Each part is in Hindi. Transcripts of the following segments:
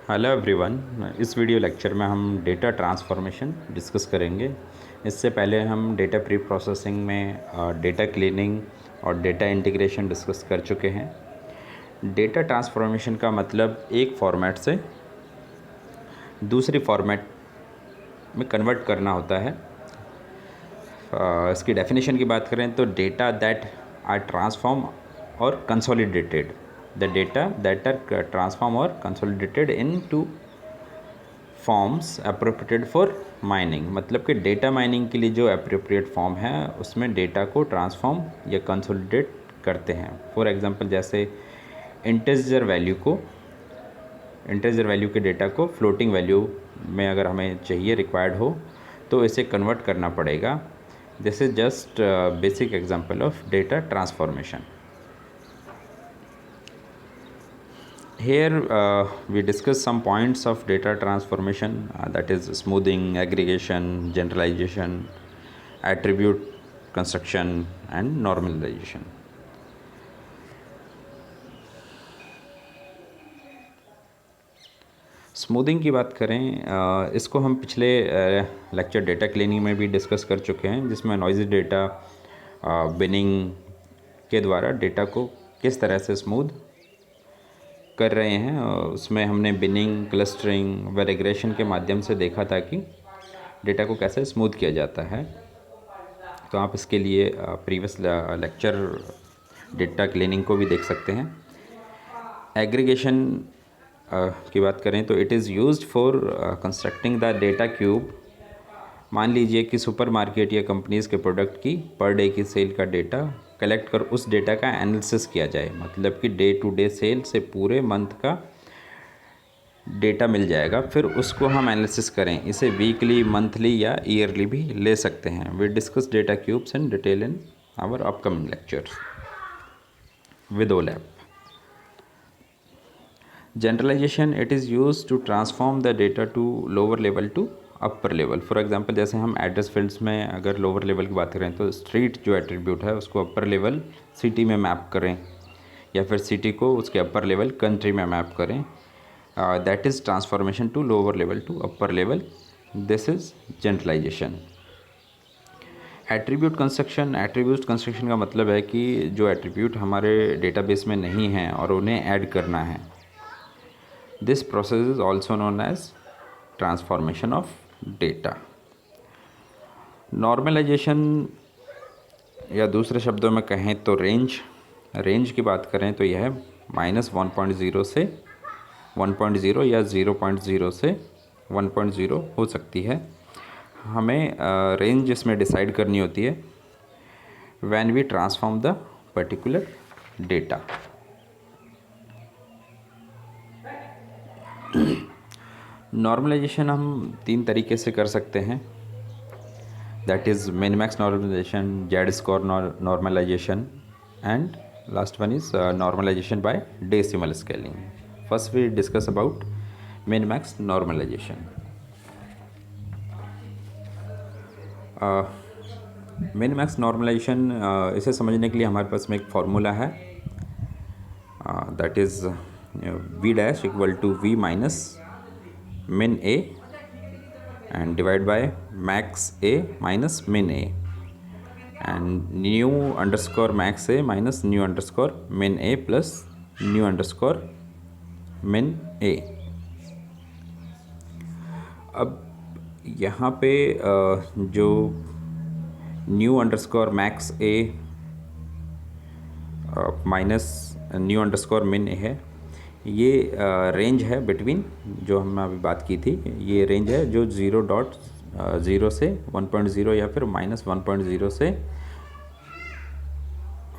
Hello everyone. इस वीडियो लेक्चर में हम डेटा ट्रांसफॉर्मेशन डिस्कस करेंगे। इससे पहले हम डेटा प्री प्रोसेसिंग में डेटा क्लीनिंग और डेटा इंटीग्रेशन डिस्कस कर चुके हैं। डेटा ट्रांसफॉर्मेशन का मतलब एक फॉर्मेट से दूसरी फॉर्मेट में कन्वर्ट करना होता है। इसकी डेफिनेशन की बात करें तो data that are transform or consolidated, the data that are transform or consolidated into forms appropriated for mining. मतलब कि डेटा माइनिंग के लिए जो अप्रोप्रिएट फॉर्म है उसमें डेटा को ट्रांसफॉर्म या कंसोलिडेट करते हैं। फॉर एग्जांपल जैसे इंटीजर वैल्यू के डेटा को फ्लोटिंग वैल्यू में अगर हमें चाहिए, रिक्वायर्ड हो, तो इसे कन्वर्ट करना पड़ेगा। This is just basic example of data transformation. Here we discuss some points of data transformation, that is smoothing, aggregation, generalization, attribute construction and normalization. Smoothing की बात करें, इसको हम पिछले लेक्चर डेटा क्लीनिंग में भी डिस्कस कर चुके हैं, जिसमें नॉइज़ी डेटा बिनिंग के द्वारा डेटा को किस तरह से स्मूथ कर रहे हैं। उसमें हमने बिनिंग, क्लस्टरिंग व रिग्रेशन के माध्यम से देखा था कि डेटा को कैसे स्मूथ किया जाता है। तो आप इसके लिए प्रीवियस लेक्चर डेटा क्लीनिंग को भी देख सकते हैं। एग्रीगेशन की बात करें तो it is used for constructing the data cube. मान लीजिए कि सुपरमार्केट या कंपनीज़ के प्रोडक्ट की पर डे की सेल का डेटा कलेक्ट कर उस डेटा का एनालिसिस किया जाए। मतलब कि डे टू डे सेल से पूरे मंथ का डेटा मिल जाएगा, फिर उसको हम एनालिसिस करें। इसे वीकली, मंथली या ईयरली भी ले सकते हैं। We discuss data cubes in detail in our upcoming lectures with OLAP. Generalization, it is use to transform the data to lower level to upper level. For example जैसे हम एड्रेस फील्ड्स में अगर लोअर लेवल की बात करें तो स्ट्रीट जो एट्रीब्यूट है उसको अपर लेवल सिटी में मैप करें, या फिर सिटी को उसके अपर लेवल कंट्री में मैप करें। That is transformation to lower level to upper level. This is generalization. Attribute construction का मतलब है कि जो एट्रीब्यूट हमारे डेटाबेस में नहीं हैं और उन्हें ऐड करना है। This process is also known as transformation of data. Normalization, या दूसरे शब्दों में कहें तो रेंज की बात करें तो यह -1.0 से 1.0 या 0.0 से 1.0 हो सकती है। हमें रेंज इसमें डिसाइड करनी होती है when we transform the particular data. Normalization हम 3 तरीके से कर सकते हैं। That is min max normalization, Z score normalization and last one is normalization by decimal scaling. First we discuss about min max normalization. Min max normalization, इसे समझने के लिए हमारे पास में एक फार्मूला है, that is v dash equal to v minus min a and divide by max a minus min a and new underscore max a minus new underscore min a plus new underscore min a। अब यहाँ पे जो न्यू अंडरस्कोर मैक्स ए माइनस न्यू अंडरस्कोर मिन ए है, ये रेंज है बिटवीन, जो हमने अभी बात की थी, ये रेंज है जो 0.0 से 1.0 या फिर -1.0 से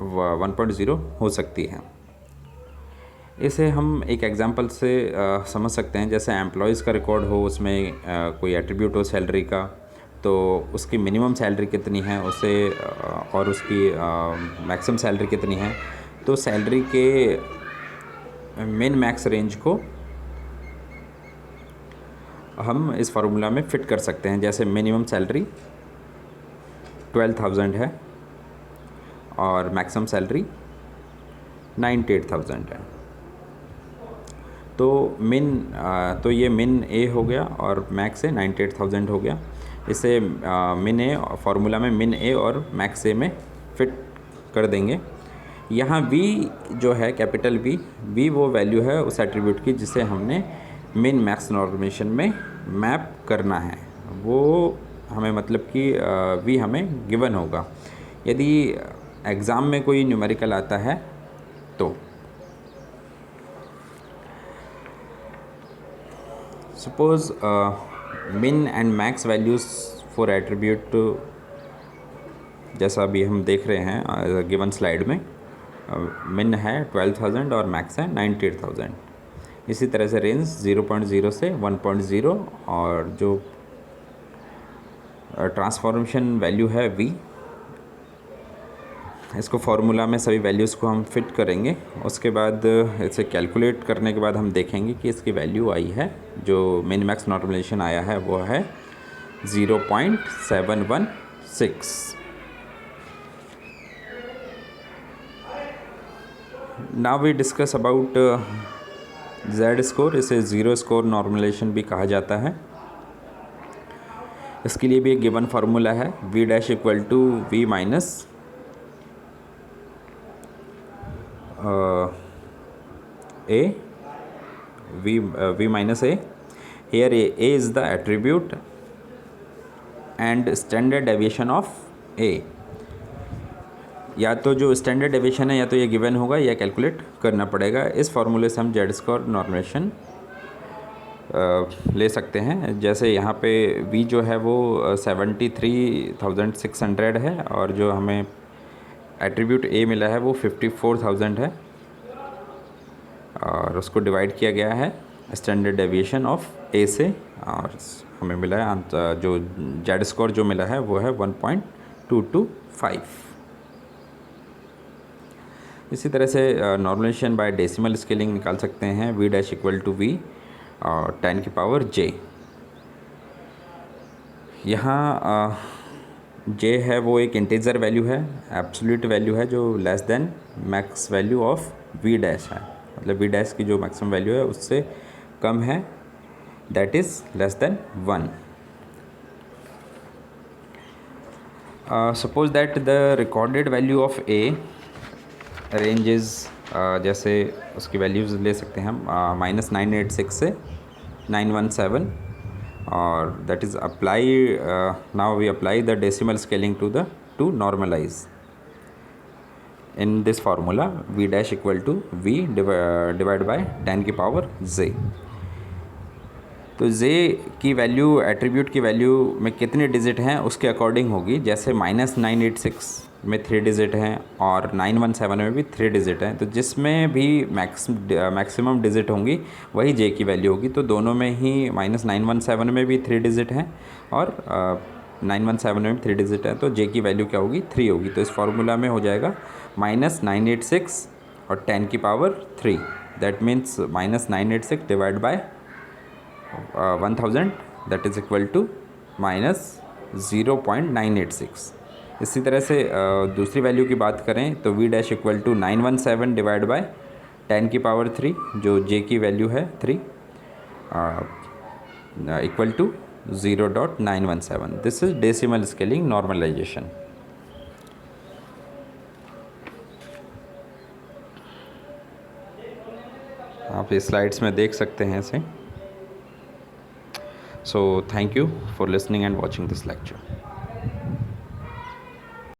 1.0 हो सकती है। इसे हम एक एग्जांपल से समझ सकते हैं। जैसे एम्प्लॉयज़ का रिकॉर्ड हो, उसमें कोई एट्रीब्यूट हो सैलरी का, तो उसकी मिनिमम सैलरी कितनी है उसे और उसकी मैक्सिमम सैलरी कितनी है, तो सैलरी के मिन मैक्स रेंज को हम इस फार्मूला में फिट कर सकते हैं। जैसे मिनिमम सैलरी 12,000 है और मैक्सिमम सैलरी 98,000 है। तो तो ये मिन ए हो गया और मैक्स ए 98,000 हो गया। इसे मिन ए फार्मूला में मिन ए और मैक्स ए में फिट कर देंगे। यहाँ वी जो है कैपिटल वी वो वैल्यू है उस एट्रीब्यूट की जिसे हमने मिन मैक्स नॉर्मलाइजेशन में मैप करना है। वो हमें मतलब कि वी हमें गिवन होगा। यदि एग्ज़ाम में कोई न्यूमेरिकल आता है तो सपोज मिन and max values for attribute, जैसा अभी हम देख रहे हैं गिवन स्लाइड में, मिन है 12,000 और मैक्स है 98,000। इसी तरह से रेंज 0.0 से 1.0 और जो ट्रांसफॉर्मेशन वैल्यू है वी, इसको फार्मूला में सभी वैल्यूज़ को हम फिट करेंगे। उसके बाद इसे कैलकुलेट करने के बाद हम देखेंगे कि इसकी वैल्यू आई है, जो मिन मैक्स नॉर्मलाइजेशन आया है वो है 0.716। Now we discuss about Z score. इसे ज़ीरो स्कोर नॉर्मलाइजेशन भी कहा जाता है। इसके लिए भी एक गिवन फार्मूला है V dash equal to V minus A, V minus A. Here A is the attribute and standard deviation of A. या तो जो स्टैंडर्ड डेविएशन है या तो ये गिवन होगा या कैलकुलेट करना पड़ेगा। इस फार्मूले से हम जेड स्कोर नॉर्मलाइजेशन ले सकते हैं। जैसे यहाँ पे v जो है वो 73,600 है और जो हमें एट्रीब्यूट a मिला है वो 54,000 है और उसको डिवाइड किया गया है स्टैंडर्ड डेविएशन ऑफ a से और हमें मिला है जो जेड स्कोर जो मिला है वो है 1.225। इसी तरह से नॉर्मलाइजेशन बाय डेसिमल स्केलिंग निकाल सकते हैं v dash equal to v और 10 की पावर j। यहाँ j है वो एक इंटीजर वैल्यू है, एब्सोल्यूट वैल्यू है जो less than max value of v dash है। मतलब v डैश की जो मैक्सिमम वैल्यू है उससे कम है, that is less than 1। Suppose that the recorded value of a ranges, जैसे उसकी वैल्यूज़ ले सकते हैं हम -986 से 917 और that is apply. Now we apply the decimal scaling to normalize in this formula v dash equal to v divide by 10 की पावर j। तो j की वैल्यू एट्रीब्यूट की वैल्यू में कितने डिजिट हैं उसके अकॉर्डिंग होगी। जैसे -986 में 3 डिजिट हैं और 917 में भी 3 डिजिट हैं, तो जिसमें भी मैक्सिमम डिजिट होंगी वही j की वैल्यू होगी। तो दोनों में ही -917 में भी 3 डिजिट हैं और 917 में भी 3 डिजिट हैं, तो j की वैल्यू क्या होगी 3 होगी। तो इस फार्मूला में हो जाएगा -986 और 10 की power 3, that means -986 divide by 1000 that is equal to -0.986। इसी तरह से दूसरी वैल्यू की बात करें तो v dash equal to 917 divide by 10 की पावर 3 जो j की वैल्यू है 3 equal to 0.917। This is decimal scaling normalization. आप इस स्लाइड्स में देख सकते हैं इसे। So thank you for listening and watching this lecture.